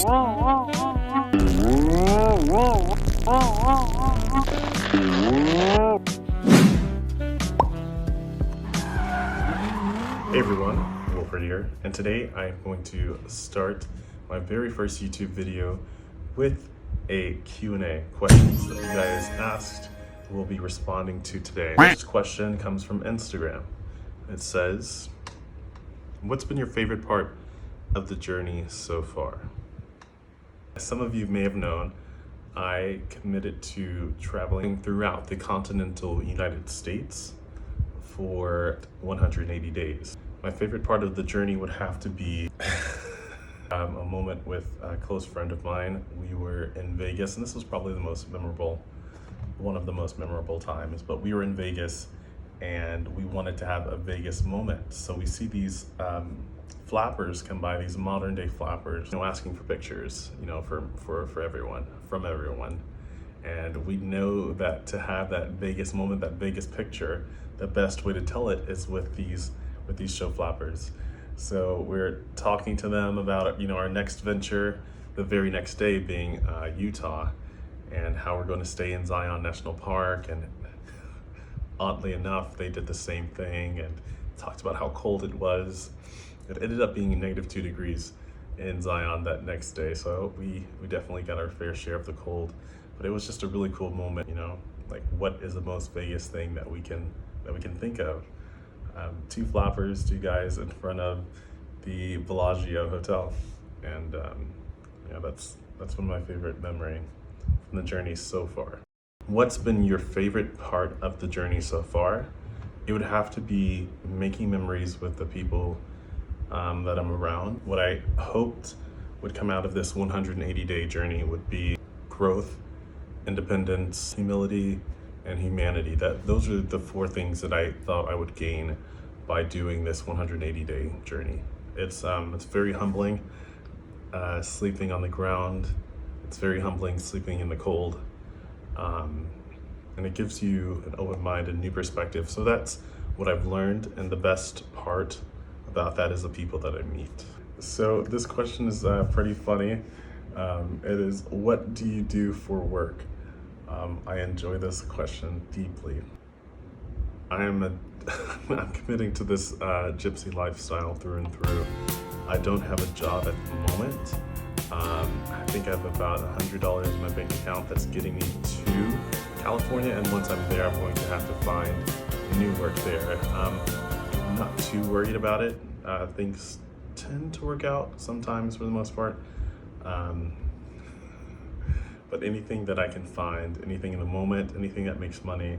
Hey everyone, Wilfred here, and today I'm going to start my very first YouTube video with a Q&A, questions that you guys asked we'll be responding to today. This question comes from Instagram. It says, what's been your favorite part of the journey so far? As some of you may have known, I committed to traveling throughout the continental United States for 180 days. My favorite part of the journey would have to be a moment with a close friend of mine. We were in Vegas, and this was probably one of the most memorable times, but we were in Vegas and we wanted to have a Vegas moment. So we see these flappers come by, these modern day flappers, asking for pictures, for everyone, from everyone. And we know that to have that Vegas moment, that Vegas picture, the best way to tell it is with these show flappers. So we're talking to them about our next venture, the very next day being Utah, and how we're going to stay in Zion National Park. And oddly enough, they did the same thing and talked about how cold it was. It ended up being -2 degrees in Zion that next day, so we definitely got our fair share of the cold. But it was just a really cool moment, like what is the most Vegas thing that we can think of? Two flappers, two guys in front of the Bellagio Hotel, and that's one of my favorite memories from the journey so far. What's been your favorite part of the journey so far? It would have to be making memories with the people that I'm around. What I hoped would come out of this 180-day journey would be growth, independence, humility, and humanity. Those are the 4 things that I thought I would gain by doing this 180-day journey. It's very humbling sleeping on the ground. It's very humbling sleeping in the cold, and it gives you an open mind and new perspective. So that's what I've learned, and the best part about that is the people that I meet. So this question is pretty funny. It is, what do you do for work? I enjoy this question deeply. I'm committing to this gypsy lifestyle through and through. I don't have a job at the moment. I think I have about $100 in my bank account that's getting me to California, and once I'm there, I'm going to have to find new work there. I'm not too worried about it. Things tend to work out sometimes for the most part. But anything that I can find, anything in the moment, anything that makes money,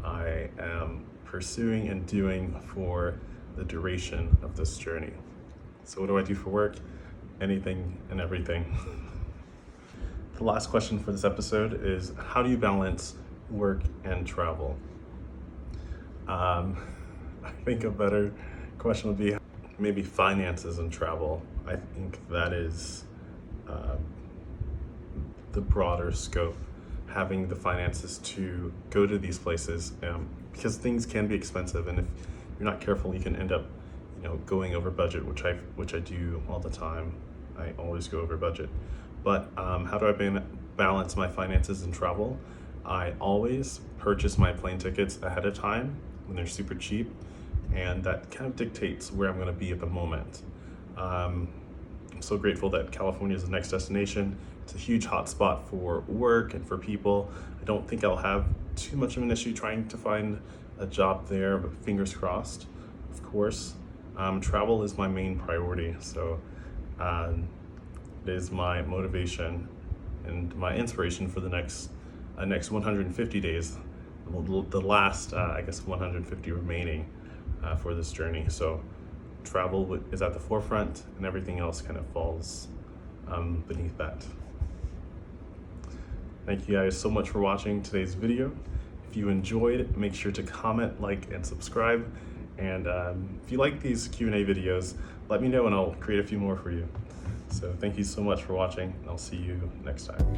I am pursuing and doing for the duration of this journey. So what do I do for work? Anything and everything. The last question for this episode is, how do you balance work and travel? I think a better question would be maybe finances and travel. I think that is the broader scope, having the finances to go to these places, because things can be expensive, and if you're not careful, you can end up going over budget, which I do all the time. I always go over budget. But how do I balance my finances and travel? I always purchase my plane tickets ahead of time when they're super cheap, and that kind of dictates where I'm going to be at the moment. I'm so grateful that California is the next destination. It's a huge hotspot for work and for people. I don't think I'll have too much of an issue trying to find a job there, but fingers crossed, of course. Travel is my main priority, so it is my motivation and my inspiration for the next 150 days, the last, 150 remaining for this journey. So travel is at the forefront, and everything else kind of falls beneath that. Thank you guys so much for watching today's video. If you enjoyed, make sure to comment, like, and subscribe. And if you like these Q&A videos, let me know and I'll create a few more for you. So thank you so much for watching, and I'll see you next time.